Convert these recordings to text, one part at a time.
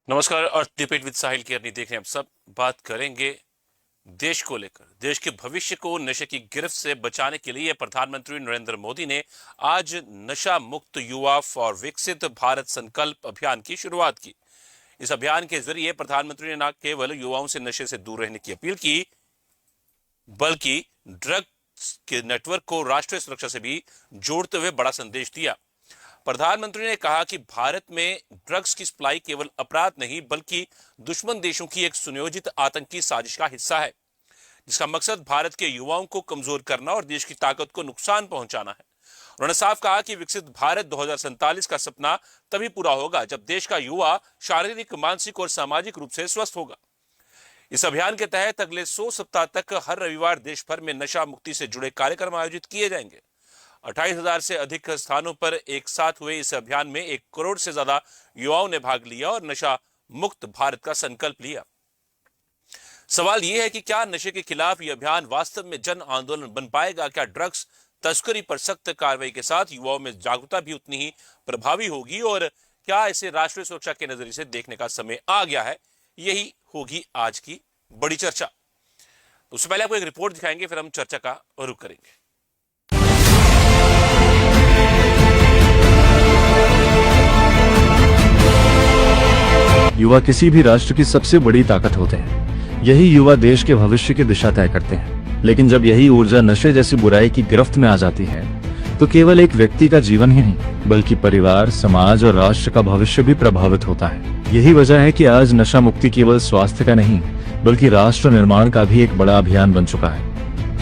नमस्कार। अर्थ debate with साहिल केरनी देख रहे हैं आप सब। बात करेंगे देश को लेकर। देश के भविष्य को नशे की गिरफ्त से बचाने के लिए प्रधानमंत्री नरेंद्र मोदी ने आज नशा मुक्त युवा फॉर विकसित भारत संकल्प अभियान की शुरुआत की। इस अभियान के जरिए प्रधानमंत्री ने न केवल युवाओं से नशे से दूर रहने की अपील की, बल्कि ड्रग्स के नेटवर्क को राष्ट्रीय सुरक्षा से भी जोड़ते हुए बड़ा संदेश दिया। प्रधानमंत्री ने कहा कि भारत में ड्रग्स की सप्लाई केवल अपराध नहीं बल्कि दुश्मन देशों की एक सुनियोजित आतंकी साजिश का हिस्सा है, जिसका मकसद भारत के युवाओं को कमजोर करना और देश की ताकत को नुकसान पहुंचाना है। उन्होंने साफ कहा कि विकसित भारत 2047 का सपना तभी पूरा होगा जब देश का युवा शारीरिक, मानसिक और सामाजिक रूप से स्वस्थ होगा। इस अभियान के तहत अगले 100 सप्ताह तक हर रविवार देश भर में नशा मुक्ति से जुड़े कार्यक्रम आयोजित किए जाएंगे। 28,000 से अधिक स्थानों पर एक साथ हुए इस अभियान में 1 करोड़ से ज्यादा युवाओं ने भाग लिया और नशा मुक्त भारत का संकल्प लिया। सवाल यह है कि क्या नशे के खिलाफ यह अभियान वास्तव में जन आंदोलन बन पाएगा? क्या ड्रग्स तस्करी पर सख्त कार्रवाई के साथ युवाओं में जागरूकता भी उतनी ही प्रभावी होगी? और क्या इसे राष्ट्रीय सुरक्षा के नजरिए से देखने का समय आ गया है? यही होगी आज की बड़ी चर्चा। उससे पहले आपको एक रिपोर्ट दिखाएंगे, फिर हम चर्चा का रुख करेंगे। युवा किसी भी राष्ट्र की सबसे बड़ी ताकत होते हैं। यही युवा देश के भविष्य की दिशा तय करते हैं। लेकिन जब यही ऊर्जा नशे जैसी बुराई की गिरफ्त में आ जाती है, तो केवल एक व्यक्ति का जीवन ही नहीं, बल्कि परिवार, समाज और राष्ट्र का भविष्य भी प्रभावित होता है। यही वजह है कि आज नशा मुक्ति केवल स्वास्थ्य का नहीं, बल्कि राष्ट्र निर्माण का भी एक बड़ा अभियान बन चुका है।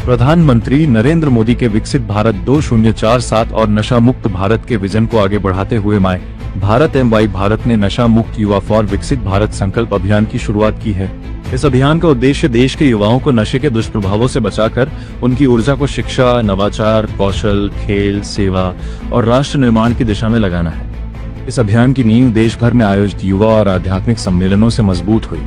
प्रधानमंत्री नरेंद्र मोदी के विकसित भारत 2047 और नशा मुक्त भारत के विजन को आगे बढ़ाते हुए माय भारत ने नशा मुक्त युवा फॉर विकसित भारत संकल्प अभियान की शुरुआत की है। इस अभियान का उद्देश्य देश के युवाओं को नशे के दुष्प्रभावों से बचाकर उनकी ऊर्जा को शिक्षा, नवाचार, कौशल, खेल, सेवा और राष्ट्र निर्माण की दिशा में लगाना है। इस अभियान की नींव देश भर में आयोजित युवा और आध्यात्मिक सम्मेलनों से मजबूत हुई।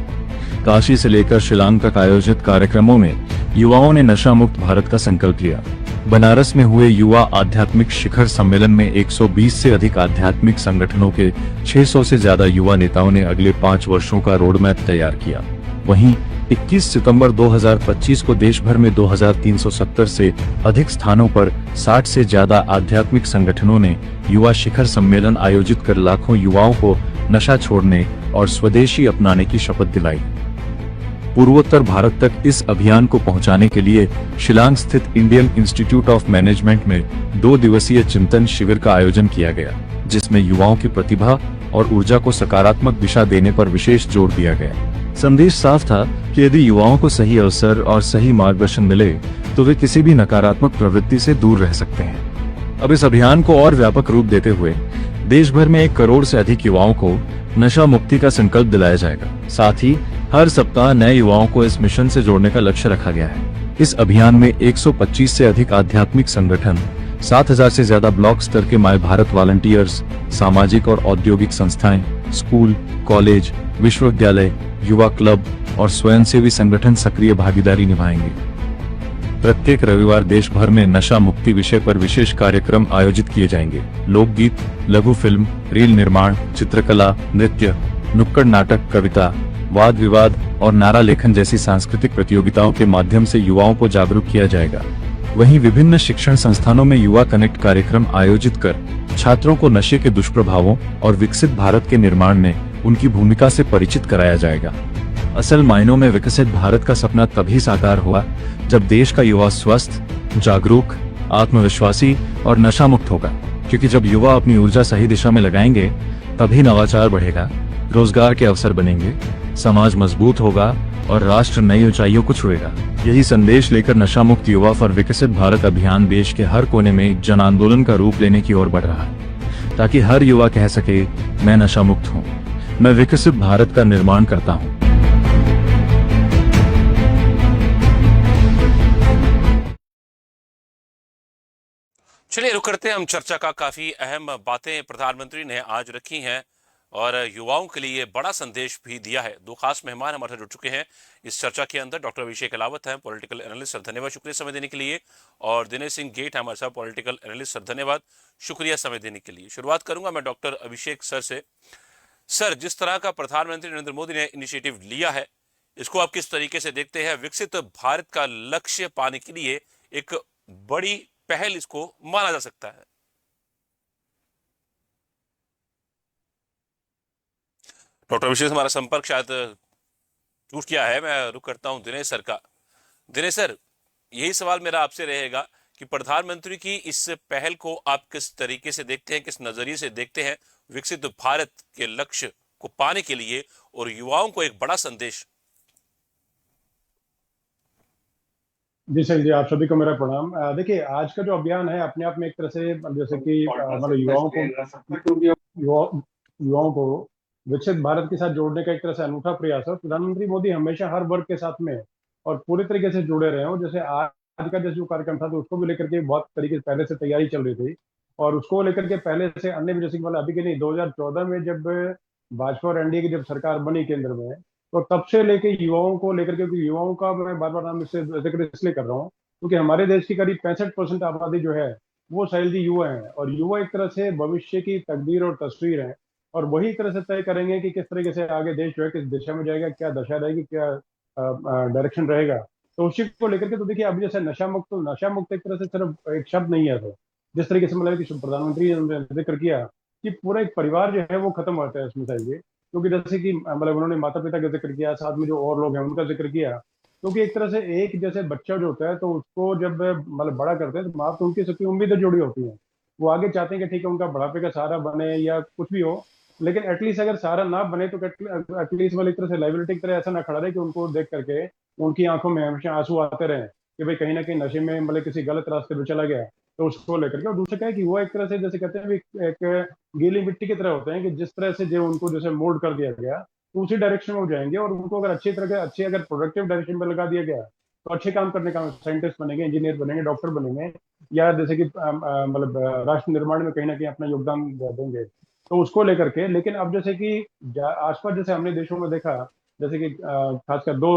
काशी से लेकर शिलांग तक आयोजित कार्यक्रमों में युवाओं ने नशा मुक्त भारत का संकल्प लिया। बनारस में हुए युवा आध्यात्मिक शिखर सम्मेलन में 120 से अधिक आध्यात्मिक संगठनों के 600 से ज्यादा युवा नेताओं ने अगले 5 वर्षों का रोड मैप तैयार किया। वहीं 21 सितंबर 2025 को देश भर में 2370 से अधिक स्थानों पर 60 से ज्यादा आध्यात्मिक संगठनों ने युवा शिखर सम्मेलन आयोजित कर लाखों युवाओं को नशा छोड़ने और स्वदेशी अपनाने की शपथ दिलाई। पूर्वोत्तर भारत तक इस अभियान को पहुंचाने के लिए शिलांग स्थित इंडियन इंस्टीट्यूट ऑफ मैनेजमेंट में 2 दिवसीय चिंतन शिविर का आयोजन किया गया, जिसमें युवाओं की प्रतिभा और ऊर्जा को सकारात्मक दिशा देने पर विशेष जोर दिया गया। संदेश साफ था कि यदि युवाओं को सही अवसर और सही मार्गदर्शन मिले, तो वे किसी भी नकारात्मक प्रवृत्ति से दूर रह सकते हैं। अब इस अभियान को और व्यापक रूप देते हुए देश भर में 1 करोड़ से अधिक युवाओं को नशा मुक्ति का संकल्प दिलाया जाएगा। साथ ही हर सप्ताह नए युवाओं को इस मिशन से जोड़ने का लक्ष्य रखा गया है। इस अभियान में 125 से अधिक आध्यात्मिक संगठन, 7,000 से ज्यादा ब्लॉक स्तर के माय भारत वॉलंटियर्स, सामाजिक और औद्योगिक संस्थाएं, स्कूल, कॉलेज, विश्वविद्यालय, युवा क्लब और स्वयंसेवी संगठन सक्रिय भागीदारी निभाएंगे। प्रत्येक रविवार देश भर में नशा मुक्ति विषय पर विशेष कार्यक्रम आयोजित किए जाएंगे। लोकगीत, लघु फिल्म, रील निर्माण, चित्रकला, नृत्य, नुक्कड़ नाटक, कविता, वाद विवाद और नारा लेखन जैसी सांस्कृतिक प्रतियोगिताओं के माध्यम से युवाओं को जागरूक किया जाएगा। वहीं विभिन्न शिक्षण संस्थानों में युवा कनेक्ट कार्यक्रम आयोजित कर छात्रों को नशे के दुष्प्रभावों और विकसित भारत के निर्माण में उनकी भूमिका से परिचित कराया जाएगा। असल मायनों में विकसित भारत का सपना तभी साकार हुआ जब देश का युवा स्वस्थ, जागरूक, आत्मविश्वासी और नशा मुक्त होगा। क्योंकि जब युवा अपनी ऊर्जा सही दिशा में लगाएंगे, तभी नवाचार बढ़ेगा, रोजगार के अवसर बनेंगे, समाज मजबूत होगा और राष्ट्र नई ऊंचाइयों को छुएगा। यही संदेश लेकर नशा मुक्त युवा फॉर विकसित भारत अभियान देश के हर कोने में एक जन आंदोलन का रूप लेने की ओर बढ़ रहा है, ताकि हर युवा कह सके, मैं नशा मुक्त हूँ, मैं विकसित भारत का निर्माण करता हूँ। चलिए रुक करते हैं हम चर्चा का। काफी अहम बातें प्रधानमंत्री ने आज रखी हैं और युवाओं के लिए बड़ा संदेश भी दिया है। 2 खास मेहमान हमारे साथ जुड़ चुके हैं इस चर्चा के अंदर। डॉक्टर अभिषेक अलावत हैं, पॉलिटिकल एनालिस्ट, सर धन्यवाद शुक्रिया समय देने के लिए। और दिनेश सिंह गेट हमारे साथ, पॉलिटिकल एनालिस्ट, सर धन्यवाद शुक्रिया समय देने के लिए। शुरुआत करूंगा मैं डॉक्टर अभिषेक सर से। सर, जिस तरह का प्रधानमंत्री नरेंद्र मोदी ने इनिशिएटिव लिया है, इसको आप किस तरीके से देखते हैं? विकसित भारत का लक्ष्य पाने के लिए एक बड़ी पहल इसको माना जा सकता है। डॉक्टर विशेष, हमारा संपर्क शायद टूट गया है। मैं रुक करता हूं दिनेश सर का। दिनेश सर, यही सवाल मेरा आपसे रहेगा कि प्रधानमंत्री की इस पहल को आप किस तरीके से देखते हैं, किस नजरिए से देखते हैं, विकसित भारत के लक्ष्य को पाने के लिए और युवाओं को एक बड़ा संदेश। जी सर जी, आप सभी को मेरा प्रणाम। देखिए, आज का जो अभियान है अपने आप में एक तरह से जैसे कि मतलब युवाओं को विकसित भारत के साथ जोड़ने का एक तरह से अनूठा प्रयास है। प्रधानमंत्री मोदी हमेशा हर वर्ग के साथ में और पूरे तरीके से जुड़े रहे हो। जैसे आज का जैसे जो कार्यक्रम था तो उसको भी लेकर के बहुत तरीके से पहले से तैयारी चल रही थी, और उसको लेकर के पहले से अन्य भी जैसे कि मतलब अभी के नहीं, 2014 में जब भाजपा और एनडीए की जब सरकार बनी केंद्र में, तो तब से लेके युवाओं को लेकर के, क्योंकि युवाओं का मैं बार बार नाम इससे जिक्र इसलिए कर रहा हूँ क्योंकि हमारे देश की करीब 65% आबादी जो है वो शायद ही युवा है, और युवा एक तरह से भविष्य की तकदीर और तस्वीर है, और वही एक तरह से तय करेंगे कि किस तरीके से आगे देश जो है किस दिशा में जाएगा, क्या दशा रहेगी, क्या डायरेक्शन रहेगा। तो उसी को लेकर के तो देखिए, अभी जैसे नशा मुक्त, तो नशा मुक्त एक तरह से सिर्फ एक शब्द नहीं है। तो जिस तरीके से मतलब कि प्रधानमंत्री ने जिक्र किया कि पूरा एक परिवार जो है वो खत्म होता है उसमें चाहिए, क्योंकि जैसे कि मतलब उन्होंने माता पिता का जिक्र किया, साथ में जो और लोग हैं उनका जिक्र किया, क्योंकि एक तरह से एक जैसे बच्चा जो होता है तो उसको जब मतलब बड़ा करते हैं तो माँ तो उनकी सबकी उम्मीदें जुड़ी होती हैं। वो आगे चाहते हैं कि ठीक है उनका बुढ़ापे का सहारा बने या कुछ भी हो, लेकिन एटलीस्ट अगर सहारा ना बने तो एटलीस्ट मतलब एक तरह से लाइबिलिटी की तरह ऐसा ना खड़ा रहे कि उनको देख करके उनकी आंखों में हमेशा आंसू आते रहे कि भाई कहीं ना कहीं नशे में मतलब किसी गलत रास्ते पे चला गया। तो उसको लेकर के, और दूसरा क्या है कि वो एक तरह से जैसे कहते हैं भी एक गीली मिट्टी की तरह होते हैं कि जिस तरह से जो उनको जैसे मोल्ड कर दिया गया तो उसी डायरेक्शन में वो जाएंगे, और उनको अगर अच्छी तरह के अच्छे अगर प्रोडक्टिव डायरेक्शन में लगा दिया गया तो अच्छे काम करने का साइंटिस्ट बनेंगे, इंजीनियर बनेंगे, डॉक्टर बनेंगे, या जैसे कि मतलब राष्ट्र निर्माण में कहीं ना कहीं अपना योगदान देंगे। तो उसको लेकर के, लेकिन अब जैसे कि आसपास जैसे हमने देशों में देखा, जैसे कि खासकर दो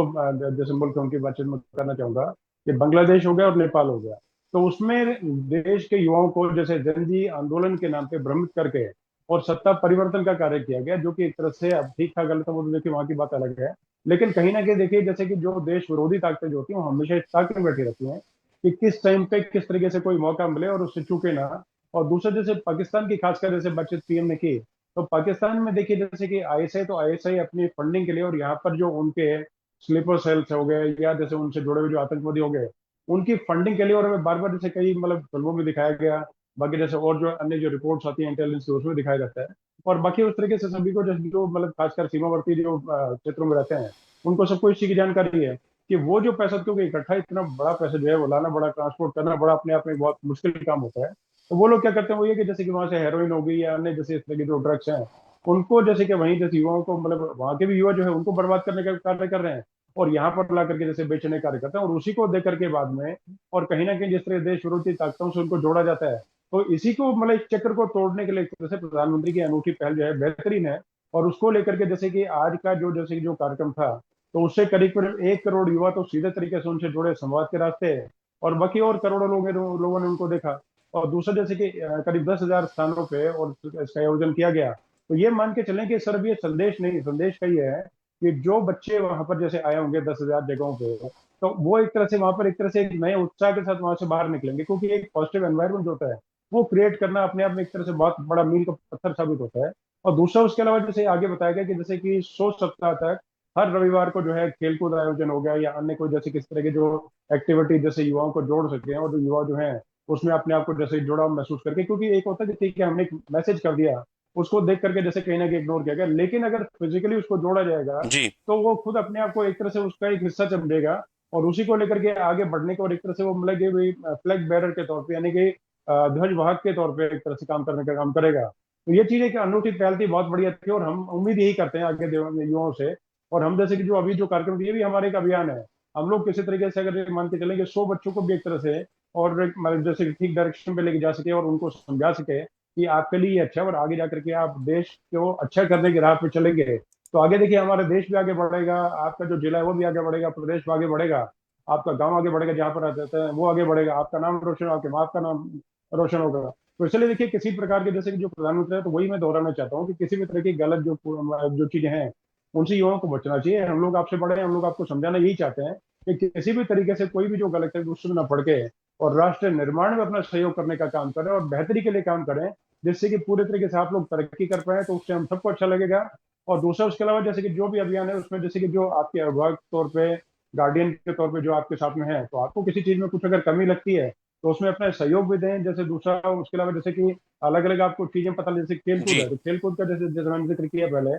जैसे मुल्क है उनकी बातचीत में करना चाहूंगा कि बांग्लादेश हो गया और नेपाल हो गया। तो उसमें देश के युवाओं को जैसे जनजी आंदोलन के नाम पे भ्रमित करके और सत्ता परिवर्तन का कार्य किया गया, जो कि एक तरह से अब ठीक था गलत है वो तो देखिए वहां की बात अलग है, लेकिन कहीं ना कहीं देखिए जैसे कि जो देश विरोधी ताकतें जो होती हैं वो हमेशा इस ताक में बैठी रहती हैं कि किस टाइम पे किस तरीके से कोई मौका मिले और उससे चूके ना। और दूसरा जैसे पाकिस्तान की खासकर जैसे बातचीत पीएम ने की, तो पाकिस्तान में देखिए जैसे कि आईएसआई, तो आईएसआई अपनी फंडिंग के लिए और यहाँ पर जो उनके स्लीपर सेल्स हो गए या जैसे उनसे जुड़े हुए जो आतंकवादी हो गए उनकी फंडिंग के लिए, और हमें बार बार जैसे कई मतलब फिल्मों में दिखाया गया, बाकी जैसे और जो अन्य जो रिपोर्ट्स आती हैं इंटेलिजेंस की उसमें दिखाया जाता है। और बाकी उस तरीके से सभी को जैसे जो मतलब खासकर सीमावर्ती जो क्षेत्रों में रहते हैं उनको सबको इस चीज की जानकारी है कि वो जो पैसा, क्योंकि इकट्ठा इतना बड़ा पैसा जो है वो लाना बड़ा, ट्रांसपोर्ट करना बड़ा अपने आप में बहुत मुश्किल काम होता है। तो वो लोग क्या करते हैं वो ये कि जैसे कि वहां से हेरोइन हो गई या अन्य जैसे इस तरह के जो ड्रग्स हैं उनको जैसे कि वहीं जैसे युवाओं को मतलब वहां के भी युवा जो है उनको बर्बाद करने का कार्य कर रहे हैं और यहाँ पर ला करके जैसे बेचने का कार्य करते हैं, और उसी को देख करके बाद में और कहीं ना कहीं जिस तरह देश विरोधी ताकतों से उनको जोड़ा जाता है। तो इसी को मतलब इस चक्र को तोड़ने के लिए एक तरह से प्रधानमंत्री की अनूठी पहल जो है बेहतरीन है। और उसको लेकर के जैसे कि आज का जो जैसे कि जो कार्यक्रम था तो उससे करीब करीब 1 करोड़ युवा तो सीधे तरीके से उनसे जुड़े संवाद के रास्ते, और बाकी और करोड़ों लोगों ने उनको देखा। और दूसरा जैसे कि करीब 10,000 स्थानों पे और इसका आयोजन किया गया। तो ये मान के चलें कि सिर्फ ये संदेश नहीं, संदेश का ये है कि जो बच्चे वहां पर जैसे आए होंगे 10,000 जगहों पे, तो वो एक तरह से वहां पर एक तरह से एक नए उत्साह के साथ वहां से बाहर निकलेंगे, क्योंकि एक पॉजिटिव एनवायरनमेंट होता है वो क्रिएट करना अपने आप में एक तरह से बहुत बड़ा मील का पत्थर साबित होता है। और दूसरा उसके अलावा जैसे आगे बताया गया कि जैसे कि 100 सप्ताह तक हर रविवार को जो है खेलकूद आयोजन हो गया या अन्य कोई जैसे किस तरह के जो एक्टिविटी जैसे युवाओं को जोड़ सके और जो युवा जो है उसमें अपने आप को जैसे जुड़ाव महसूस करके, क्योंकि एक होता है कि ठीक है हमने एक मैसेज कर दिया उसको देख करके जैसे कहीं ना कहीं इग्नोर किया गया, लेकिन अगर फिजिकली उसको जोड़ा जाएगा जी। तो वो खुद अपने आप को एक तरह से उसका एक हिस्सा समझेगा और उसी को लेकर के आगे बढ़ने को, और एक तरह से वो मतलब कि फ्लैग बेरर के तौर पे यानी कि ध्वज वाहक के तौर पे एक तरह से काम करने का काम करेगा। तो ये चीज एक अनूठी पहल थी, बहुत बढ़िया थी, और हम उम्मीद यही करते हैं आगे युवाओं से। और हम जैसे कि जो अभी जो कार्यक्रम, ये भी हमारे एक अभियान है। हम लोग किसी तरीके से अगर मान के चलेंगे 100 बच्चों को भी एक तरह से और मतलब जैसे कि ठीक डायरेक्शन पे लेके जा सके और उनको समझा सके कि आपके लिए ये अच्छा है और आगे जाकर के आप देश को अच्छा करने की राह पे चलेंगे तो आगे देखिए हमारा देश भी आगे बढ़ेगा, आपका जो जिला है वो भी आगे बढ़ेगा, प्रदेश भी आगे बढ़ेगा, आपका गांव आगे बढ़ेगा, जहाँ पर आप रहते हैं वो आगे बढ़ेगा, आपका नाम रोशन होगा, आपके माँ का नाम रोशन होगा। तो इसलिए देखिए किसी प्रकार के जैसे कि जो प्रधानमंत्री है, तो वही मैं दोहराना चाहता हूँ कि किसी भी तरह की गलत जो चीजें हैं उनसे युवाओं को बचना चाहिए। हम लोग आपसे बड़े हैं, हम लोग आपको समझाना यही चाहते हैं कि किसी भी तरीके से कोई भी जो गलत है उससे न पड़ के और राष्ट्र निर्माण में अपना सहयोग करने का काम करें और बेहतरी के लिए काम करें, जिससे कि पूरे तरीके से आप लोग तरक्की कर पाए, तो उससे हम सबको अच्छा लगेगा। और दूसरा उसके अलावा जैसे कि जो भी अभियान है उसमें जैसे कि जो आपके अभिभावक के तौर पे, गार्डियन के तौर पे जो आपके साथ में है, तो आपको किसी चीज में कुछ अगर कमी लगती है तो उसमें अपना सहयोग भी दें। जैसे दूसरा उसके अलावा जैसे कि अलग अलग आपको चीजें पता, जैसे खेल कूद जी, है तो खेल कूद का जैसे मैंने जिक्र किया पहले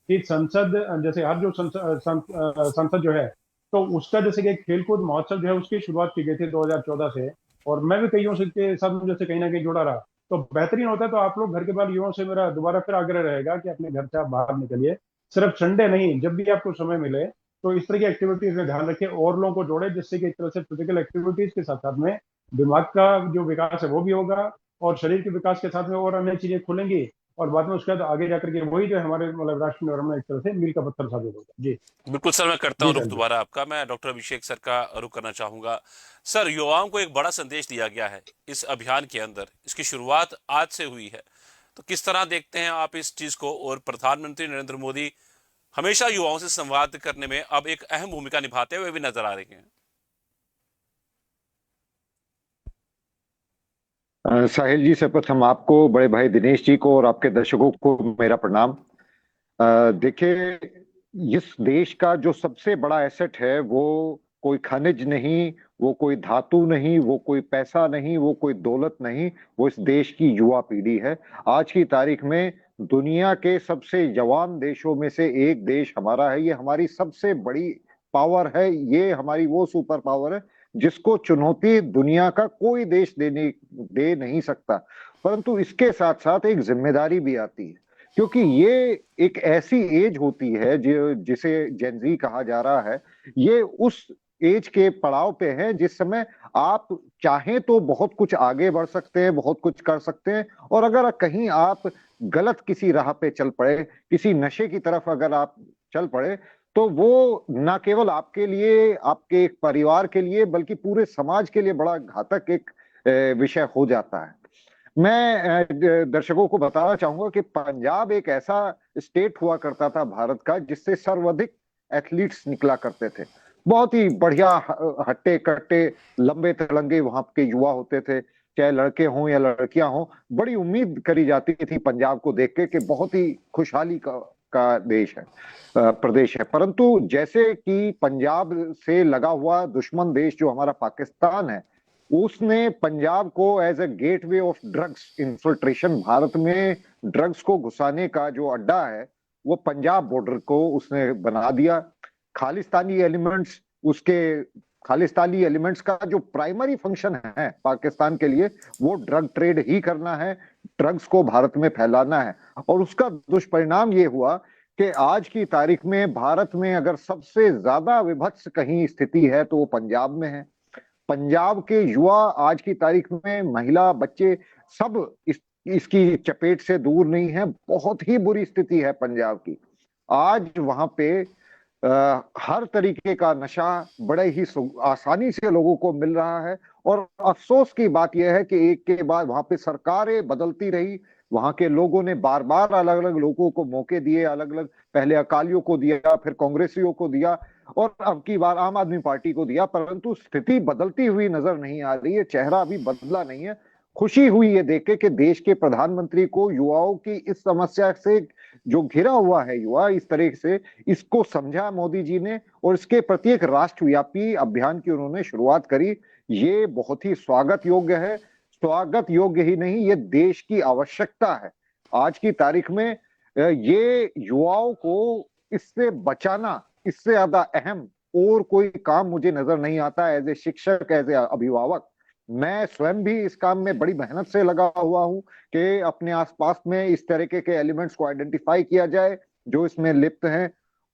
कि संसद, जैसे हर जो संसद जो है, तो उसका जैसे कि एक खेल कूद महोत्सव जो है उसकी शुरुआत की गई थी 2014 से। और मैं भी कईयों से के साथ जैसे कहीं ना कहीं जुड़ा रहा, तो बेहतरीन होता है। तो आप लोग घर के बाहर युवाओं से मेरा दोबारा फिर आग्रह रहेगा कि अपने घर से आप बाहर निकलिए, सिर्फ संडे नहीं, जब भी आपको समय मिले तो इस तरह की एक्टिविटीज में ध्यान रखें और लोगों को जोड़े, जिससे कि एक तरह से फिजिकल एक्टिविटीज के साथ साथ में दिमाग का जो विकास है वो भी होगा और शरीर के विकास के साथ में और अन्य चीजें खुलेंगी। और बाद में उसके बाद आगे जाकर के वही जो है हमारे मतलब राष्ट्र निर्माण में एक तरह से मील का पत्थर साबित होगा। जी। बिल्कुल सर, मैं करता जी हूँ रुख संजय। दोबारा आपका। मैं डॉक्टर अभिषेक सर का रुख करना चाहूंगा। सर, युवाओं को एक बड़ा संदेश दिया गया है इस अभियान के अंदर, इसकी शुरुआत आज से हुई है, तो किस तरह देखते हैं आप इस चीज को? और प्रधानमंत्री नरेंद्र मोदी हमेशा युवाओं से संवाद करने में अब एक अहम भूमिका निभाते हुए भी नजर आ रहे हैं। साहिल जी, सर्वप्रथम आपको, बड़े भाई दिनेश जी को और आपके दर्शकों को मेरा प्रणाम। देखिए, इस देश का जो सबसे बड़ा एसेट है वो कोई खनिज नहीं, वो कोई धातु नहीं, वो कोई पैसा नहीं, वो कोई दौलत नहीं, वो इस देश की युवा पीढ़ी है। आज की तारीख में दुनिया के सबसे जवान देशों में से एक देश हमारा है। ये हमारी सबसे बड़ी पावर है, ये हमारी वो सुपर पावर है जिसको चुनौती दुनिया का कोई देश दे नहीं सकता। परंतु इसके साथ साथ एक जिम्मेदारी भी आती है, क्योंकि ये एक ऐसी एज होती है जिसे जेनजी कहा जा रहा है। ये उस एज के पड़ाव पे है जिस समय आप चाहें तो बहुत कुछ आगे बढ़ सकते हैं, बहुत कुछ कर सकते हैं। और अगर कहीं आप गलत किसी राह पे चल पड़े, किसी नशे की तरफ अगर आप चल पड़े, तो वो ना केवल आपके लिए, आपके एक परिवार के लिए, बल्कि पूरे समाज के लिए बड़ा घातक एक विषय हो जाता है। मैं दर्शकों को बताना चाहूंगा कि पंजाब एक ऐसा स्टेट हुआ करता था भारत का जिससे सर्वाधिक एथलीट्स निकला करते थे। बहुत ही बढ़िया हट्टे कट्टे लंबे तड़ंगे वहां के युवा होते थे, चाहे लड़के हों या लड़कियां हों। बड़ी उम्मीद करी जाती थी पंजाब को देख के कि बहुत ही खुशहाली का देश है, प्रदेश है। परंतु जैसे कि पंजाब से लगा हुआ दुश्मन देश जो हमारा पाकिस्तान है, उसने पंजाब को as a gateway of drugs infiltration, Bharat में ड्रग्स को घुसाने का जो अड्डा है वो पंजाब बॉर्डर को उसने बना दिया। खालिस्तानी एलिमेंट्स, उसके खालिस्तानी एलिमेंट्स का जो प्राइमरी फंक्शन है पाकिस्तान के लिए वो ड्रग ट्रेड ही करना है, ड्रग्स को भारत में फैलाना है। और उसका दुष्परिणाम ये हुआ कि आज की तारीख में भारत में अगर सबसे ज्यादा विभत्स कहीं स्थिति है तो वो पंजाब में है। पंजाब के युवा आज की तारीख में, महिला, बच्चे, सब इसकी चपेट से दूर नहीं है। बहुत ही बुरी स्थिति है पंजाब की। आज वहां पे हर तरीके का नशा बड़े ही आसानी से लोगों को मिल रहा है। और अफसोस की बात यह है कि एक के बाद वहां पे सरकारें बदलती रही, वहां के लोगों ने बार बार अलग अलग लोगों को मौके दिए, अलग अलग, पहले अकालियों को दिया, फिर कांग्रेसियों को दिया और अब की बार आम आदमी पार्टी को दिया। परंतु स्थिति बदलती हुई नजर नहीं आ रही है, चेहरा अभी बदला नहीं है। खुशी हुई ये देख के कि देश के प्रधानमंत्री को युवाओं की इस समस्या से जो घिरा हुआ है युवा, इस तरह से इसको समझा मोदी जी ने और इसके प्रति एक राष्ट्रव्यापी अभियान की उन्होंने शुरुआत करी। ये बहुत ही स्वागत योग्य है। स्वागत योग्य ही नहीं, ये देश की आवश्यकता है। आज की तारीख में ये युवाओं को इससे बचाना, इससे ज्यादा अहम और कोई काम मुझे नजर नहीं आता। एज ए शिक्षक, एज ए अभिभावक, मैं स्वयं भी इस काम में बड़ी मेहनत से लगा हुआ हूं कि अपने आसपास में इस तरीके के एलिमेंट्स को आइडेंटिफाई किया जाए जो इसमें लिप्त हैं।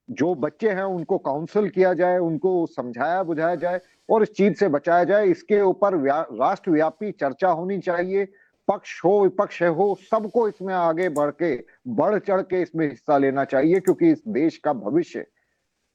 जो बच्चे हैं उनको काउंसल किया जाए, उनको समझाया बुझाया जाए और इस चीज से बचाया जाए। इसके ऊपर राष्ट्रव्यापी चर्चा होनी चाहिए। पक्ष हो विपक्ष हो, सबको इसमें आगे बढ़ चढ़ के इसमें हिस्सा लेना चाहिए, क्योंकि इस देश का भविष्य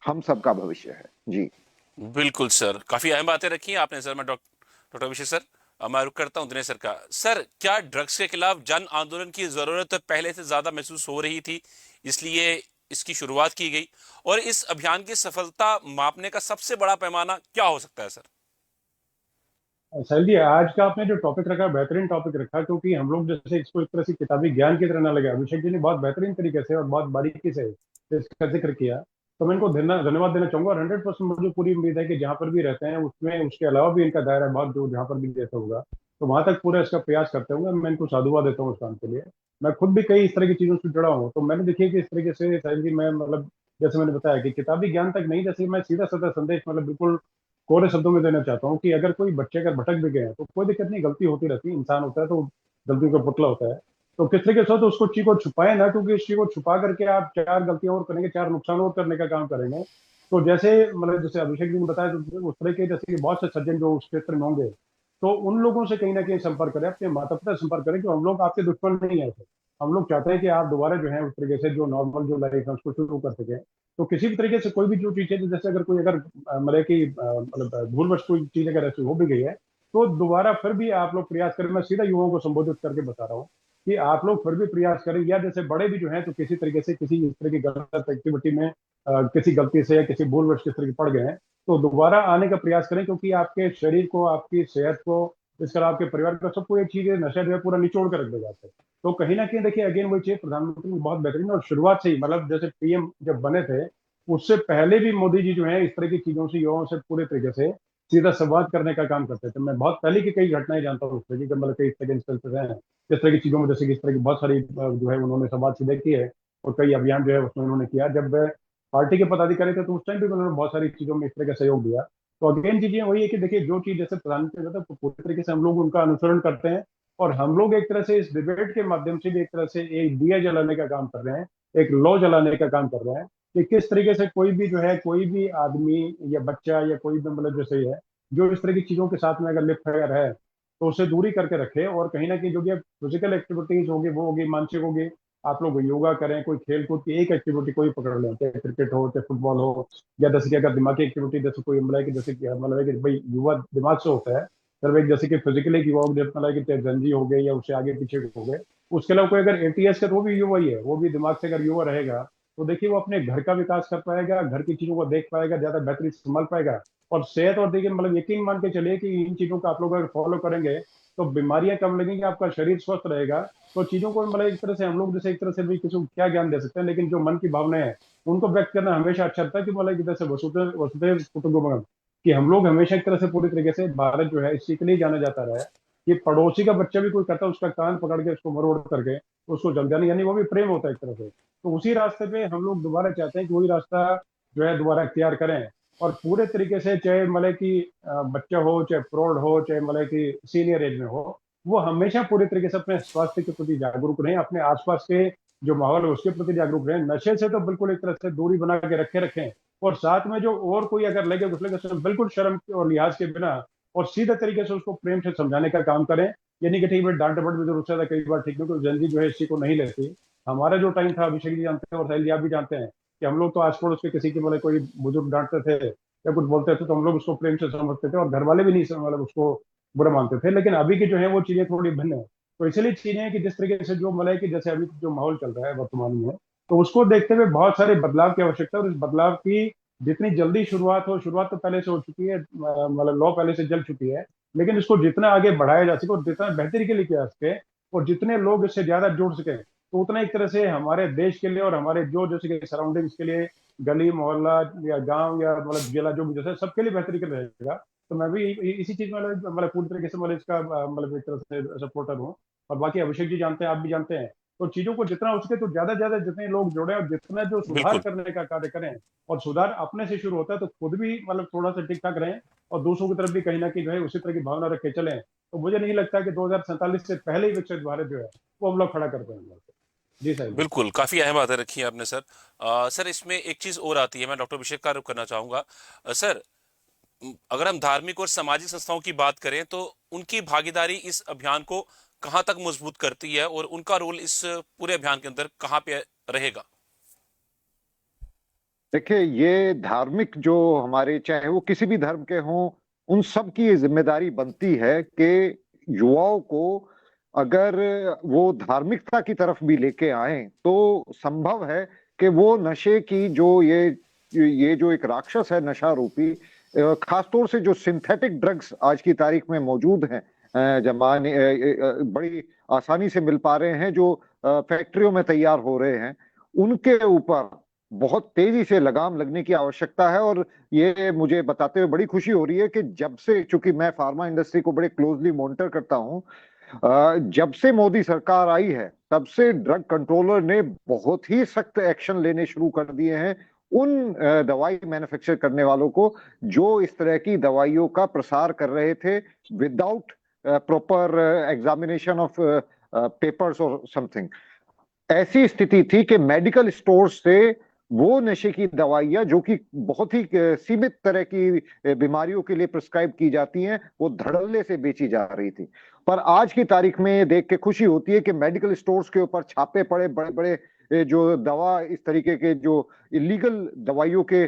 हम सबका भविष्य है। जी बिल्कुल सर, काफी अहम बातें रखी हैं आपने सर। मैं डॉक्टर अभिषेक सर, मैं रुक करता हूं दिनेश सर का। सर, क्या ड्रग्स के खिलाफ जन आंदोलन की जरूरत पहले से ज्यादा महसूस हो रही थी, इसलिए इसकी शुरुआत की गई? और इस अभियान की सफलता मापने का सबसे बड़ा पैमाना क्या हो सकता है सर? साहिल जी, आज का आपने जो टॉपिक रखा बेहतरीन टॉपिक रखा, क्योंकि हम लोग जैसे इसको एक तरह से किताबी ज्ञान की तरह ना लगे। अभिषेक जी ने बहुत बेहतरीन तरीके से और बहुत बारीकी से इसका जिक्र किया, तो मैं इनको धन्यवाद देना चाहूंगा। और 100% मुझे पूरी उम्मीद है कि जहाँ पर भी रहते हैं उसमें उसके अलावा भी इनका दायरा बहुत जो जहाँ पर भी जैसा होगा तो वहां तक पूरा इसका प्रयास करते होंगे। मैं इनको साधुवाद देता हूँ इस काम के लिए। मैं खुद भी कई इस तरह की चीजों से जुड़ा हूँ, तो मैंने देखिए कि इस तरीके से साहिल जी, मैं मतलब जैसे मैंने बताया कि किताबी ज्ञान तक नहीं, जैसे मैं सीधा साधा संदेश मतलब बिल्कुल कोरे शब्दों में देना चाहता हूँ कि अगर कोई बच्चे अगर भटक भी गए हैं तो कोई दिक्कत नहीं, गलती होती रहती है, इंसान होता है तो गलतियों का पुतला होता है। तो किस तरीके से तो उसको चीज को छुपाए ना, क्योंकि इस चीज को छुपा करके आप चार गलतियां और करेंगे, चार नुकसान और करने का काम करेंगे। तो जैसे मतलब जैसे अभिषेक जी ने बताया, तो उस तरह के जैसे कि बहुत से सज्जन जो उस क्षेत्र में होंगे, तो उन लोगों से कहीं ना कहीं संपर्क करें, अपने माता पिता से संपर्क करें कि हम लोग आपके दुश्मन नहीं है ऐसे। हम लोग चाहते हैं कि आप दोबारा जो है उस तरीके से जो नॉर्मल जो लाइफ है उसको शुरू कर सकें। तो किसी भी तरीके से कोई भी जो चीज है, जैसे अगर कोई अगर मतलब कि मतलब भूलवश कोई चीज अगर ऐसी हो भी गई है, तो दोबारा फिर भी आप लोग प्रयास करें। मैं सीधा युवाओं को संबोधित करके बता रहा हूँ कि आप लोग फिर भी प्रयास करें, या जैसे बड़े भी जो हैं तो किसी तरीके से किसी इस तरह की गलत एक्टिविटी में किसी गलती से या किसी भूलवश किस तरह की पड़ गए हैं, तो दोबारा आने का प्रयास करें, क्योंकि आपके शरीर को, आपकी सेहत को, इसके अलावा आपके परिवार को, सबको ये चीज नशा जो है पूरा निचोड़ कर रख देगा आपसे। तो कहीं ना कहीं देखिए, अगेन वही चीज प्रधानमंत्री ने बहुत बेहतरीन और शुरुआत से ही मतलब जैसे पीएम जब बने थे उससे पहले भी मोदी जी जो है इस तरह की चीजों से युवाओं से पूरे तरीके से सीधा संवाद करने का काम करते थे। मैं बहुत पहले की कई घटनाएं जानता हूँ उस तरह की, मतलब कई इस तरह के इंस्टेंसेस हैं जिस तरह की चीजों में, जैसे कि इस तरह की बहुत सारी जो है उन्होंने संवाद सीधे किए है और कई अभियान जो है उसमें उन्होंने किया। जब पार्टी के पदाधिकारी थे तो उस टाइम भी उन्होंने बहुत सारी चीजों में इस तरह का सहयोग दिया। तो अगेन चीजें वही है कि देखिए, जो चीज जैसे प्रधानमंत्री कहते हैं तो पूरी तरीके से हम लोग उनका अनुसरण करते हैं। और हम लोग एक तरह से इस डिबेट के माध्यम से भी एक तरह से एक दिया जलाने का काम कर रहे हैं, एक लौ जलाने का काम कर रहे हैं कि किस तरीके से कोई भी जो है, कोई भी आदमी या बच्चा या कोई भी मतलब जैसे ही है जो इस तरह की चीजों के साथ में अगर लिप्त है तो उसे दूरी करके रखे। और कहीं ना कहीं जो भी फिजिकल एक्टिविटीज होगी वो होगी, मानसिक होगी, आप लोग योगा करें, कोई खेल कूद की एक एक्टिविटी कोई पकड़ लें, चाहे क्रिकेट हो चाहे फुटबॉल हो, या जैसे कि अगर दिमागी एक्टिविटी जैसे कोई मतलब है कि जैसे कि मतलब है कि भाई युवा दिमाग से होता है, सिर्फ एक जैसे कि फिजिकली युवा हो, जैसे मतलब है कि जंजी हो गए या उससे आगे पीछे हो गए। उसके अलावा कोई अगर एटीएस का, तो वो भी युवा ही है, वो भी दिमाग से अगर युवा रहेगा तो देखिए वो अपने घर का विकास कर पाएगा, घर की चीजों को देख पाएगा, ज्यादा बेहतरीन संभाल पाएगा। और सेहत, और देखिए मतलब यकीन मान के चलिए कि इन चीजों का आप लोग अगर फॉलो करेंगे तो बीमारियां कम लगेंगी, आपका शरीर स्वस्थ रहेगा। तो चीजों को मतलब एक तरह से हम लोग जैसे एक तरह से भी किसी को क्या ज्ञान दे सकते हैं, लेकिन जो मन की भावनाएं हैं उनको व्यक्त करना हमेशा अच्छा लगता है कि मतलब एक तरह से वसुधैव वसुधैव कुटुंबकम, कि हम लोग हमेशा एक तरह से पूरी तरीके से भारत जो है इसी के लिए जाना जाता रहा है कि पड़ोसी का बच्चा भी कोई करता है उसका कान पकड़ के उसको मरोड़ करके उसको जल जाने, यानी वो भी प्रेम होता है एक तरह से। तो उसी रास्ते पे हम लोग दोबारा चाहते हैं कि वही रास्ता जो है दोबारा अख्तियार करें। और पूरे तरीके से चाहे मतलब कि बच्चा हो, चाहे प्रौढ़ हो, चाहे मतलब कि सीनियर एज में हो, वो हमेशा पूरे तरीके से अपने स्वास्थ्य के प्रति जागरूक रहें, अपने आसपास के जो माहौल है उसके प्रति जागरूक रहें, नशे से तो बिल्कुल एक तरह से दूरी बना के रखे रखें। और साथ में जो और कोई अगर लगे कुछ लगे उसमें बिल्कुल शर्म और लिहाज के बिना और सीधे तरीके से उसको प्रेम से समझाने का काम करें। ये नहीं कि ठीक है डांट डपट भी जरूर से कई बार ठीक नहीं, तो जल्दी जो है इसी को नहीं लेती। हमारा जो टाइम था, अभिषेक जी जानते हैं और साहिल जी आप भी जानते हैं, कि हम लोग तो आस पड़ोस के किसी के मतलब कोई बुजुर्ग डांटते थे या कुछ बोलते थे तो हम लोग उसको प्रेम से समझते थे और घर वाले भी नहीं मतलब उसको बुरा मानते थे। लेकिन अभी की जो है वो चीजें थोड़ी भिन्न है। तो इसलिए चीजें हैं कि जिस तरीके से जो मतलब है कि जैसे अभी जो माहौल चल रहा है वर्तमान में, तो उसको देखते हुए बहुत सारे बदलाव की आवश्यकता है। और इस बदलाव की जितनी जल्दी शुरुआत हो, शुरुआत तो पहले से हो चुकी है, मतलब लॉ पहले से जल चुकी है, लेकिन इसको जितना आगे बढ़ाया जा सके और जितना बेहतरी के लिए किया जा सके और जितने लोग इससे ज्यादा जुड़ सके, तो उतना एक तरह से हमारे देश के लिए और हमारे जो जैसे कि सराउंडिंग्स के लिए, गली मोहल्ला या गांव या मतलब जिला जो भी जैसे सबके लिए बेहतरी के रहेगा। तो मैं भी इसी चीज में मतलब पूरी तरीके से मतलब इसका मतलब एक तरह से सपोर्टर हूँ। और बाकी अभिषेक जी जानते हैं, आप भी जानते हैं, तो चीजों को जितना हो सके तो ज्यादा ज्यादा जितने लोग जुड़े और जितना जो सुधार बिल्कुल। करने का कार्य करें, और सुधार अपने से शुरू होता है, तो खुद भी मतलब थोड़ा सा ठीक ठाक रहें और दूसरों की तरफ भी कहीं ना कहीं जो है उसी तरह की भावना रख के चलें। तो मुझे नहीं लगता कि 2047 से पहले ही विकसित भारत जो है वो हम लोग खड़ा कर पाएंगे। जी साहिल जी। बिल्कुल, काफी अहम बातें रखी हैं आपने सर। सर, इसमें एक चीज और आती है, मैं डॉक्टर अभिषेक का रुख करना चाहूंगा। सर, अगर हम धार्मिक और सामाजिक संस्थाओं की बात करें तो उनकी भागीदारी इस अभियान को कहां तक मजबूत करती है और उनका रोल इस पूरे अभियान के अंदर कहां पे रहेगा? देखिए, ये धार्मिक जो हमारे, चाहे वो किसी भी धर्म के हों, उन सब की ये जिम्मेदारी बनती है कि युवाओं को अगर वो धार्मिकता की तरफ भी लेके आए तो संभव है कि वो नशे की जो ये जो एक राक्षस है नशा रूपी, खासतौर से जो सिंथेटिक ड्रग्स आज की तारीख में मौजूद हैं, बड़ी आसानी से मिल पा रहे हैं, जो फैक्ट्रियों में तैयार हो रहे हैं, उनके ऊपर बहुत तेजी से लगाम लगने की आवश्यकता है। और ये मुझे बताते हुए बड़ी खुशी हो रही है कि जब से, चूंकि मैं फार्मा इंडस्ट्री को बड़े क्लोजली मॉनिटर करता हूं, जब से मोदी सरकार आई है तब से ड्रग कंट्रोलर ने बहुत ही सख्त एक्शन लेने शुरू कर दिए हैं उन दवाई मैन्युफैक्चर करने वालों को जो इस तरह की दवाइयों का प्रसार कर रहे थे without proper examination of papers और समथिंग। ऐसी स्थिति थी कि मेडिकल स्टोर से वो नशे की दवाइयां जो कि बहुत ही सीमित तरह की बीमारियों के लिए प्रिस्क्राइब की जाती हैं, वो धड़ल्ले से बेची जा रही थी। पर आज की तारीख में ये देख के खुशी होती है कि मेडिकल स्टोर्स के ऊपर छापे पड़े, बड़े बड़े जो दवा इस तरीके के जो इलीगल दवाइयों के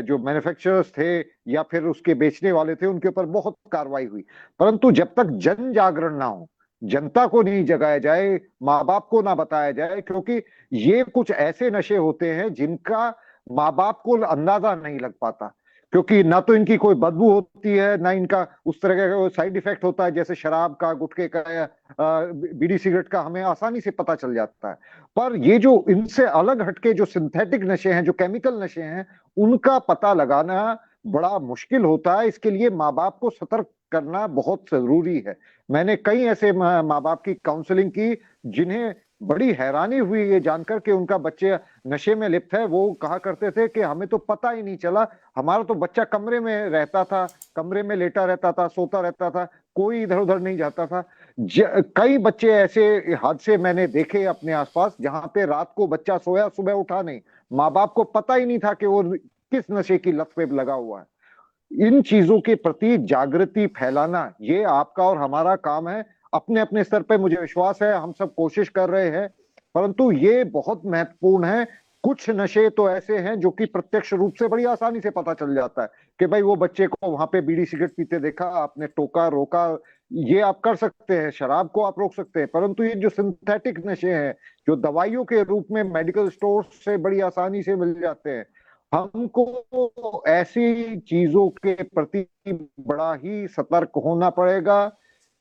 जो मैन्युफैक्चरर्स थे या फिर उसके बेचने वाले थे, उनके ऊपर बहुत कार्रवाई हुई। परंतु जब तक जन जागरण ना हो, जनता को नहीं जगाया जाए, माँ बाप को ना बताया जाए, क्योंकि ये कुछ ऐसे नशे होते हैं जिनका माँ बाप को अंदाजा नहीं लग पाता, क्योंकि ना तो इनकी कोई बदबू होती है, ना इनका उस तरह का साइड इफेक्ट होता है जैसे शराब का, गुटखे का या बीड़ी सिगरेट का हमें आसानी से पता चल जाता है। पर ये जो इनसे अलग हटके जो सिंथेटिक नशे हैं, जो केमिकल नशे हैं, उनका पता लगाना बड़ा मुश्किल होता है। इसके लिए माँ बाप को सतर्क करना बहुत जरूरी है। मैंने कई ऐसे माँ बाप की काउंसलिंग की जिन्हें बड़ी हैरानी हुई ये जानकर कि उनका बच्चे नशे में लिप्त है। वो कहा करते थे कि हमें तो पता ही नहीं चला, हमारा तो बच्चा कमरे में रहता था, कमरे में लेटा रहता था, सोता रहता था, कोई इधर उधर नहीं जाता था। कई बच्चे ऐसे हादसे मैंने देखे अपने आसपास जहां पे रात को बच्चा सोया, सुबह उठा नहीं, माँ बाप को पता ही नहीं था कि वो किस नशे की लत पे लगा हुआ है। इन चीजों के प्रति जागृति फैलाना ये आपका और हमारा काम है। अपने अपने स्तर पे मुझे विश्वास है हम सब कोशिश कर रहे हैं, परंतु ये बहुत महत्वपूर्ण है। कुछ नशे तो ऐसे हैं जो कि प्रत्यक्ष रूप से बड़ी आसानी से पता चल जाता है कि भाई वो बच्चे को वहां पे बीड़ी सिगरेट पीते देखा, आपने टोका, रोका, ये आप कर सकते हैं, शराब को आप रोक सकते हैं। परंतु ये जो सिंथेटिक नशे हैं, जो दवाइयों के रूप में मेडिकल स्टोर से बड़ी आसानी से मिल जाते हैं, हमको ऐसी चीजों के प्रति बड़ा ही सतर्क होना पड़ेगा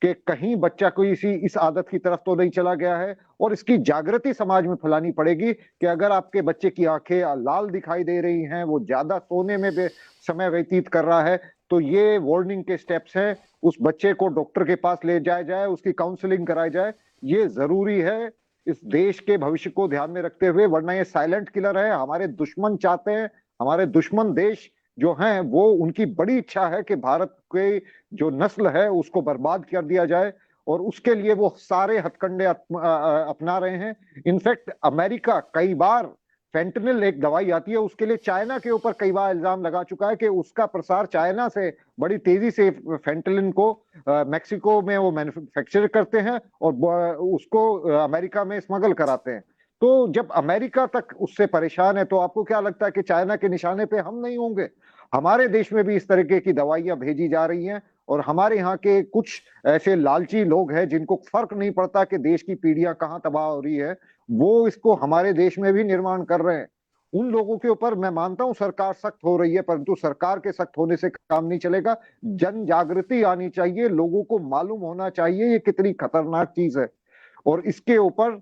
कि कहीं बच्चा कोई इस आदत की तरफ तो नहीं चला गया है। और इसकी जागृति समाज में फैलानी पड़ेगी कि अगर आपके बच्चे की आंखें लाल दिखाई दे रही हैं, वो ज्यादा सोने में समय व्यतीत कर रहा है, तो ये वार्निंग के स्टेप्स हैं। उस बच्चे को डॉक्टर के पास ले जाया जाए, उसकी काउंसलिंग कराई जाए, ये जरूरी है इस देश के भविष्य को ध्यान में रखते हुए। वरना ये साइलेंट किलर है। हमारे दुश्मन चाहते हैं, हमारे दुश्मन देश जो हैं वो, उनकी बड़ी इच्छा है कि भारत के जो नस्ल है उसको बर्बाद कर दिया जाए, और उसके लिए वो सारे हथकंडे अपना रहे हैं। इनफैक्ट अमेरिका कई बार, फेंटनिल एक दवाई आती है, उसके लिए चाइना के ऊपर कई बार इल्जाम लगा चुका है कि उसका प्रसार चाइना से बड़ी तेजी से, फेंटनिल को मेक्सिको में वो मैन्युफैक्चर करते हैं और उसको अमेरिका में स्मगल कराते हैं। तो जब अमेरिका तक उससे परेशान है, तो आपको क्या लगता है कि चाइना के निशाने पे हम नहीं होंगे? हमारे देश में भी इस तरीके की दवाइयां भेजी जा रही हैं, और हमारे यहाँ के कुछ ऐसे लालची लोग हैं जिनको फर्क नहीं पड़ता कि देश की पीढ़ियां कहाँ तबाह हो रही है, वो इसको हमारे देश में भी निर्माण कर रहे हैं। उन लोगों के ऊपर मैं मानता हूं सरकार सख्त हो रही है, परंतु सरकार के सख्त होने से काम नहीं चलेगा। जन जागृति आनी चाहिए, लोगों को मालूम होना चाहिए ये कितनी खतरनाक चीज है, और इसके ऊपर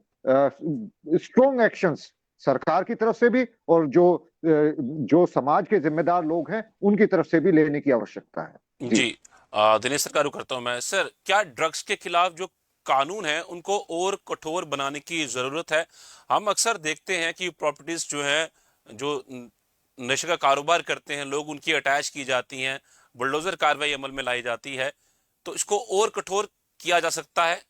स्ट्रॉन्ग एक्शंस सरकार की तरफ से भी और जो समाज के जिम्मेदार लोग हैं उनकी तरफ से भी लेने की आवश्यकता है। जी दिनेश सर, का करता हूं मैं। सर, क्या ड्रग्स के खिलाफ जो कानून है उनको और कठोर बनाने की जरूरत है? हम अक्सर देखते हैं कि प्रॉपर्टीज जो है, जो नशे का कारोबार करते हैं लोग, उनकी अटैच की जाती हैं, बुलडोजर कार्रवाई अमल में लाई जाती है, तो इसको और कठोर किया जा सकता है?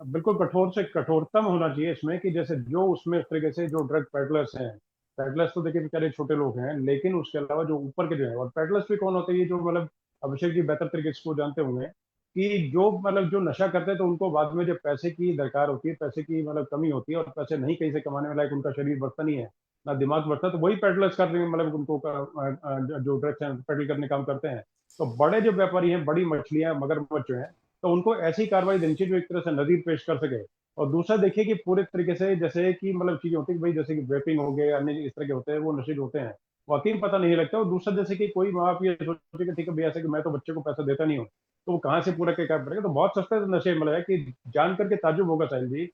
बिल्कुल कठोर से कठोरतम होना चाहिए इसमें, कि जैसे जो उसमें इस तरीके से जो ड्रग पेडलर्स हैं, पेडलर्स तो देखिए बेचारे छोटे लोग हैं, लेकिन उसके अलावा जो ऊपर के जो है, और पेडलर्स भी कौन होते हैं, ये जो मतलब अभिषेक जी बेहतर तरीके से इसको जानते होंगे, कि जो मतलब जो नशा करते हैं तो उनको बाद में जब पैसे की दरकार होती है, पैसे की मतलब कमी होती है और पैसे नहीं कहीं से कमाने में लायक, उनका शरीर बढ़ता नहीं है, ना दिमाग बढ़ता, तो वही पेडलर्स कर रहे हैं, मतलब उनको जो ड्रग्स पेडल करने काम करते हैं। तो बड़े जो व्यापारी हैं, बड़ी मछलियां, मगरमच्छ जो हैं, तो उनको ऐसी कार्रवाई देनी चाहिए जो एक तरह से नजीर पेश कर सके। और दूसरा देखिए कि पूरे तरीके से जैसे कि मतलब चीजें होती है कि भाई जैसे कि वेपिंग हो गए, अन्य इस तरह के होते हैं, वो नशे जो होते हैं वाकई में पता नहीं लगता। और दूसरा जैसे कि कोई माँ बाप ये सोचे कि ठीक है भैया, ऐसे कि मैं तो बच्चे को पैसा देता नहीं हूँ, तो वो कहाँ से पूरा क्या पड़ेगा। तो बहुत सस्ते नशे मतलब है कि जान करके ताज्जुब होगा साहिल जी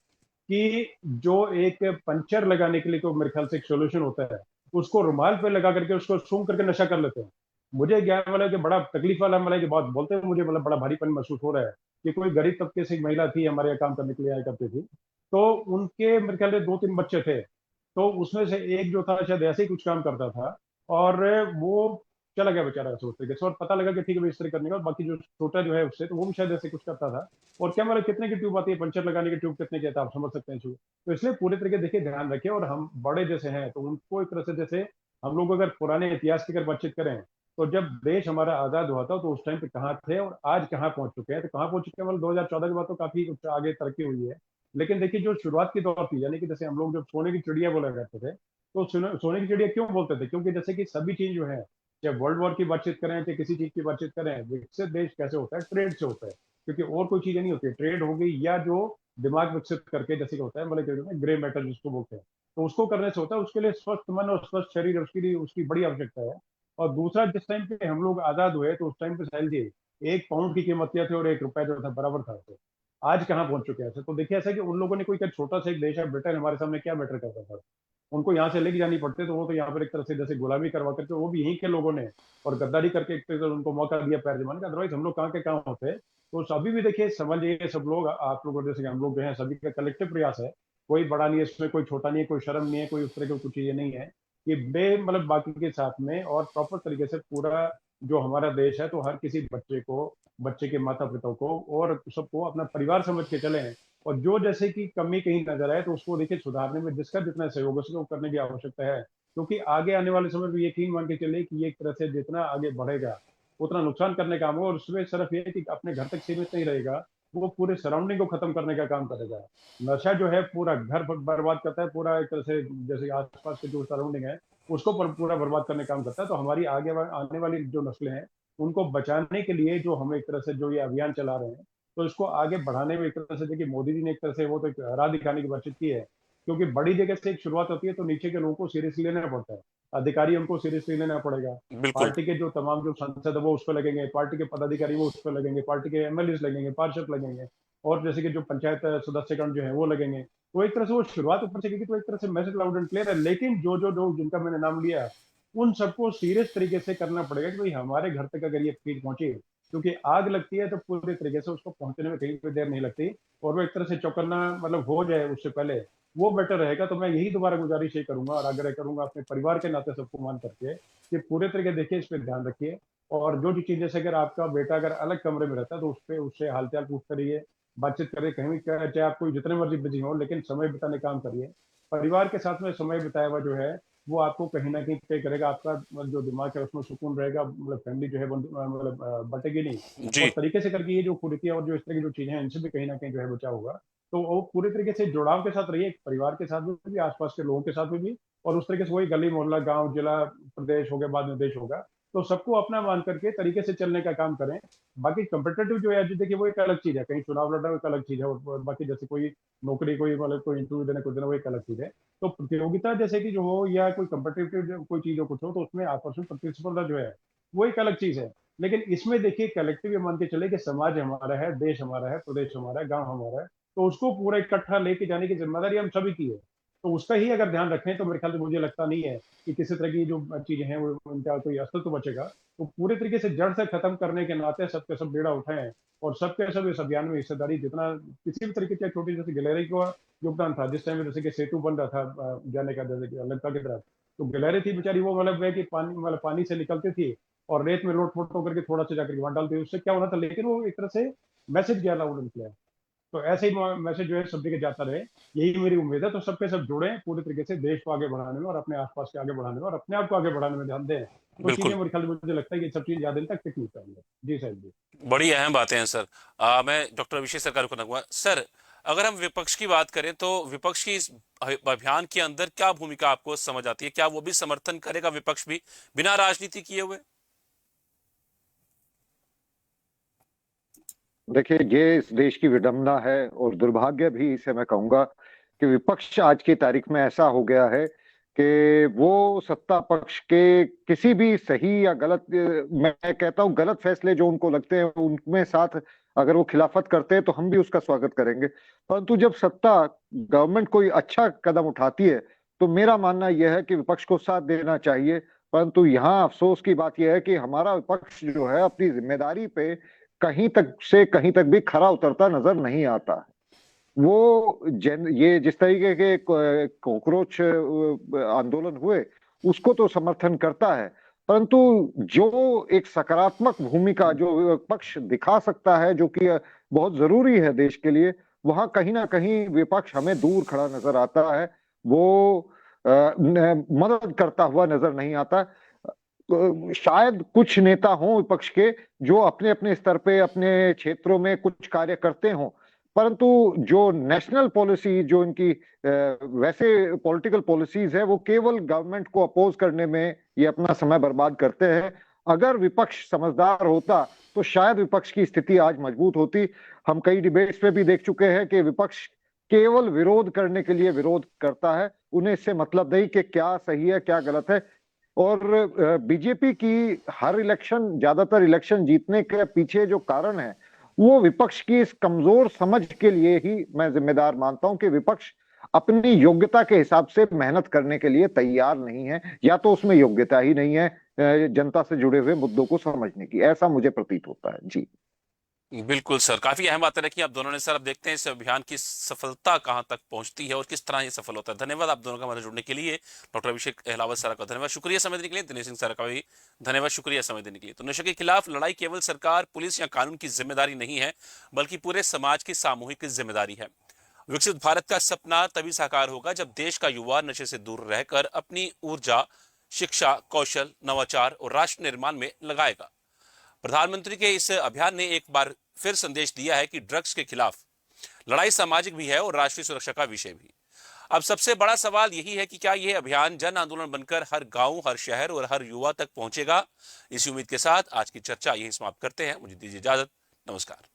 कि जो एक पंचर लगाने के लिए तो मेरे ख्याल से एक सोल्यूशन होता है, उसको रुमाल पे लगा करके उसको सूंघ करके नशा कर लेते हैं। मुझे क्या मतलब कि बड़ा तकलीफ वाला मतलब कि बहुत बोलते हैं, मुझे मतलब बड़ा भारीपन महसूस हो रहा है कि कोई गरीब तबके से एक महिला थी, हमारे यहाँ काम करने के लिए आया करती थी, तो उनके मेरे ख्याल से 2-3 बच्चे थे। तो उसमें से एक जो था शायद ऐसे ही कुछ काम करता था, और वो चला गया बेचारा सोच तरीके से, और पता लगा कि ठीक है भाई इस तरह करने का। और बाकी जो छोटा जो है उससे, तो वो भी शायद ऐसे कुछ करता था। और क्या मतलब कितने की ट्यूब आती है, पंचर लगाने की ट्यूब कितने की है, तो आप समझ सकते हैं चीज़। तो इसलिए पूरे तरीके देखिए ध्यान रखें। और हम बड़े जैसे हैं तो उनको एक तरह से, जैसे हम लोग अगर पुराने इतिहास की अगर बातचीत करें, तो जब देश हमारा आजाद हुआ था तो उस टाइम पे कहाँ थे और आज कहाँ पहुंच चुके हैं। तो कहाँ पहुंच चुके हैं मतलब 2014 के बाद तो काफी कुछ आगे तरक्की हुई है। लेकिन देखिए जो शुरुआत की दौर थी, यानी कि जैसे हम लोग जब सोने की चिड़िया बोला करते थे, तो सोने की चिड़िया क्यों बोलते थे, क्योंकि जैसे कि सभी चीज जो है, चाहे वर्ल्ड वॉर की बातचीत करें चाहे किसी चीज की बातचीत करें, विकसित देश कैसे होता है, ट्रेड से होता है। क्योंकि और कोई चीजें नहीं होती, ट्रेड हो गई या जो दिमाग विकसित करके, जैसे कि होता है मतलब ग्रे मैटर जिसको बोलते हैं, तो उसको करने से होता है। उसके लिए स्वस्थ मन और स्वस्थ शरीर, उसके लिए उसकी बड़ी आवश्यकता है। और दूसरा, जिस टाइम पे हम लोग आजाद हुए तो उस टाइम पे साहिल जी 1 पाउंड की कीमत क्या थी और 1 रुपया जो था बराबर था। तो आज कहाँ पहुंच चुके हैं। तो देखिए ऐसा कि उन लोगों ने कोई क्या छोटा सा एक देश है ब्रिटेन, हमारे सामने क्या मैटर करता था। उनको यहाँ से लेके जानी पड़ते, तो वो तो यहाँ पर एक तरह से जैसे गुलामी करवा करके, वो भी यहीं के लोगों ने और गद्दारी करके एक तरह से उनको मौका दिया पैर जमाने का। अदरवाइज हम लोग कहाँ के कहाँ होते। तो अभी भी देखिए समझिए, सब लोग आप लोग जैसे कि हम लोग जो है, सभी का कलेक्टिव प्रयास है। कोई बड़ा नहीं है इसमें, कोई छोटा नहीं है, कोई शर्म नहीं है, कोई उस तरह की कुछ चीजें नहीं है कि बे मतलब बाकी के साथ में और प्रॉपर तरीके से पूरा जो हमारा देश है, तो हर किसी बच्चे को, बच्चे के माता पिता को और सबको अपना परिवार समझ के चले। और जो जैसे कि कमी कहीं नजर आए तो उसको देखिए सुधारने में जिसका जितना सहयोग है उसको करने की आवश्यकता है। क्योंकि आगे आने वाले समय में यकीन मान के चले कि ये एक तरह से जितना आगे बढ़ेगा उतना नुकसान करने का काम है। और उसमें सिर्फ ये है कि अपने घर तक सीमित नहीं रहेगा, वो पूरे सराउंडिंग को खत्म करने का काम करेगा। नशा जो है पूरा घर बर्बाद करता है, पूरा एक तरह से जैसे आसपास के जो सराउंडिंग है उसको पूरा बर्बाद करने का काम करता है। तो हमारी आगे आने वाली जो नस्लें हैं उनको बचाने के लिए जो हम एक तरह से जो ये अभियान चला रहे हैं, तो इसको आगे बढ़ाने में एक तरह से देखिए मोदी जी ने एक तरह से वो तो एक राह दिखाने की बातचीत की है। क्योंकि बड़ी जगह से एक शुरुआत होती है तो नीचे के लोगों को सीरियसली लेना पड़ता है, अधिकारी उनको सीरियसली लेना पड़ेगा। बिल्कुल। पार्टी के जो तमाम जो सांसद है वो उस पर लगेंगे, पार्टी के पदाधिकारी वो उस पर लगेंगे, पार्टी के एमएलए लगेंगे, पार्षद लगेंगे, और जैसे कि जो पंचायत सदस्यगण जो है वो लगेंगे। तो एक तरह से वो शुरुआत ऊपर से की, तो एक तरह से मैसेज लाउड एंड क्लियर है। लेकिन जो जो जो जिनका मैंने नाम लिया, उन सबको सीरियस तरीके से करना पड़ेगा कि भाई हमारे घर तक अगर ये चीज पहुंचे, क्योंकि आग लगती है तो पूरे तरीके से उसको पहुंचने में कहीं भी देर नहीं लगती। और वो एक तरह से चौकन्ना मतलब हो जाए उससे पहले, वो बेटर रहेगा। तो मैं यही दोबारा गुजारिश ये करूंगा और आग्रह करूंगा अपने परिवार के नाते सबको मान करके कि पूरे तरीके देखिए, इस पर ध्यान रखिए। और जो जो चीजें जैसे अगर आपका बेटा अगर अलग कमरे में रहता है तो उस पर उससे हालचाल पूछ करिए, बातचीत करिए, कहीं भी चाहे आप कोई जितने मर्जी बिजी हो, लेकिन समय बिताने का काम करिए। परिवार के साथ में समय बिताया हुआ जो है वो आपको कहीं ना कहीं पे करेगा। आपका जो दिमाग है उसमें सुकून रहेगा, मतलब फैमिली जो है मतलब बटेगी नहीं। जी। और तरीके से करके ये जो कुरीतियां और जो इस तरह की जो चीजें हैं इनसे भी कहीं ना कहीं जो है बचाव होगा। तो वो पूरे तरीके से जुड़ाव के साथ रहिए, परिवार के साथ में भी, आसपास के लोगों के साथ में भी। और उस तरीके से वही गली मोहल्ला गांव जिला प्रदेश हो गया, बाद में देश होगा, तो सबको अपना मान करके तरीके से चलने का काम करें। बाकी कंपिटेटिव जो है जी देखिए वो एक अलग चीज है, कहीं चुनाव लड़ना वो एक अलग चीज है, और बाकी जैसे कोई नौकरी कोई मतलब कोई इंटरव्यू देना कुछ देना वो एक अलग चीज है। तो प्रतियोगिता जैसे कि जो हो या कोई कंपिटेटिव कोई चीज हो कुछ हो, तो उसमें आपस में प्रतिस्पर्धा जो है वो एक अलग चीज है। लेकिन इसमें देखिए कलेक्टिव ये मान के चले कि समाज हमारा है, देश हमारा है, प्रदेश हमारा है, गांव हमारा है, तो उसको पूरा इकट्ठा लेके जाने की जिम्मेदारी हम सभी की है। तो उसका ही अगर ध्यान रखें तो मेरे ख्याल से मुझे लगता नहीं है कि किसी तरह की जो चीजें हैं वो उनका कोई अस्तित्व बचेगा। तो पूरे तरीके से जड़ से खत्म करने के नाते सबके सब बेड़ा उठाएं और सबके सब इस अभियान में हिस्सेदारी जितना किसी भी तरीके से, छोटी जैसे गिलहरी को योगदान था जिस टाइम जैसे कि सेतु बन रहा था जाने का, जैसे कि लंका की तरफ, तो गिलहरी थी बेचारी, वो मतलब है कि पानी मतलब पानी से निकलती थी और रेत में लोट पोट होकर के थोड़ा सा जाकर वहां डालती थी, उससे क्या होना था, लेकिन वो एक तरह से मैसेज गया लाउड एंड क्लियर। तो ऐसे ही मैसेज जो है सब जगह जाता रहे, यही मेरी उम्मीद है। तो सबके सब जुड़े पूरे तरीके से देश को आगे बढ़ाने में और अपने आसपास के आगे बढ़ाने में और अपने आप को आगे बढ़ाने में ध्यान दें, तो चीजें बिल्कुल। मेरे ख्याल में मुझे लगता है कि सब चीज ज्यादा दिन तक टिक नहीं पाएंगे। जी सर जी। बड़ी अहम बातें हैं सर। मैं डॉक्टर अभिषेक सरकार को नगवा सर, अगर हम विपक्ष की बात करें तो विपक्ष की इस अभियान के अंदर क्या भूमिका आपको समझ आती है? क्या वो भी समर्थन करेगा, विपक्ष भी, बिना राजनीति किए हुए? देखिए, ये इस देश की विडंबना है और दुर्भाग्य भी इसे मैं कहूंगा कि विपक्ष आज की तारीख में ऐसा हो गया है कि वो सत्ता पक्ष के किसी भी सही या गलत, मैं कहता हूं गलत फैसले जो उनको लगते हैं उनमें साथ अगर वो खिलाफत करते हैं तो हम भी उसका स्वागत करेंगे। परंतु जब सत्ता गवर्नमेंट कोई अच्छा कदम उठाती है तो मेरा मानना यह है कि विपक्ष को साथ देना चाहिए। परंतु यहाँ अफसोस की बात यह है कि हमारा विपक्ष जो है अपनी जिम्मेदारी पे कहीं तक से कहीं तक भी खरा उतरता नजर नहीं आता है। वो ये जिस तरीके के कॉकरोच आंदोलन हुए उसको तो समर्थन करता है, परंतु जो एक सकारात्मक भूमिका जो पक्ष दिखा सकता है जो कि बहुत जरूरी है देश के लिए, वहां कहीं ना कहीं विपक्ष हमें दूर खड़ा नजर आता है। वो मदद करता हुआ नजर नहीं आता। शायद कुछ नेता हों विपक्ष के जो अपने अपने स्तर पे अपने क्षेत्रों में कुछ कार्य करते हों, परंतु जो नेशनल पॉलिसी जो इनकी वैसे पॉलिटिकल पॉलिसीज है वो केवल गवर्नमेंट को अपोज करने में ये अपना समय बर्बाद करते हैं। अगर विपक्ष समझदार होता तो शायद विपक्ष की स्थिति आज मजबूत होती। हम कई डिबेट्स पे भी देख चुके हैं कि विपक्ष केवल विरोध करने के लिए विरोध करता है, उन्हें इससे मतलब नहीं कि क्या सही है क्या गलत है। और बीजेपी की हर इलेक्शन, ज्यादातर इलेक्शन जीतने के पीछे जो कारण है वो विपक्ष की इस कमजोर समझ के लिए ही मैं जिम्मेदार मानता हूं कि विपक्ष अपनी योग्यता के हिसाब से मेहनत करने के लिए तैयार नहीं है, या तो उसमें योग्यता ही नहीं है जनता से जुड़े हुए मुद्दों को समझने की, ऐसा मुझे प्रतीत होता है। जी बिल्कुल सर, काफी अहम बातें रखी आप दोनों ने सर। अब देखते हैं इस अभियान की सफलता कहां तक पहुंचती है और किस तरह ये सफल होता है। धन्यवाद आप दोनों का हमारे जुड़ने के लिए। डॉक्टर अभिषेक अहलावत सर का धन्यवाद, शुक्रिया समय देने के लिए। दिनेश सिंह सर का भी धन्यवाद, शुक्रिया समय देने के लिए। तो नशे के खिलाफ लड़ाई केवल सरकार, पुलिस या कानून की जिम्मेदारी नहीं है, बल्कि पूरे समाज की सामूहिक जिम्मेदारी है। विकसित भारत का सपना तभी साकार होगा जब देश का युवा नशे से दूर रहकर अपनी ऊर्जा शिक्षा, कौशल, नवाचार और राष्ट्र निर्माण में लगाएगा। प्रधानमंत्री के इस अभियान ने एक बार फिर संदेश दिया है कि ड्रग्स के खिलाफ लड़ाई सामाजिक भी है और राष्ट्रीय सुरक्षा का विषय भी। अब सबसे बड़ा सवाल यही है कि क्या यह अभियान जन आंदोलन बनकर हर गांव, हर शहर और हर युवा तक पहुंचेगा। इसी उम्मीद के साथ आज की चर्चा यही समाप्त करते हैं। मुझे दीजिए इजाजत। नमस्कार।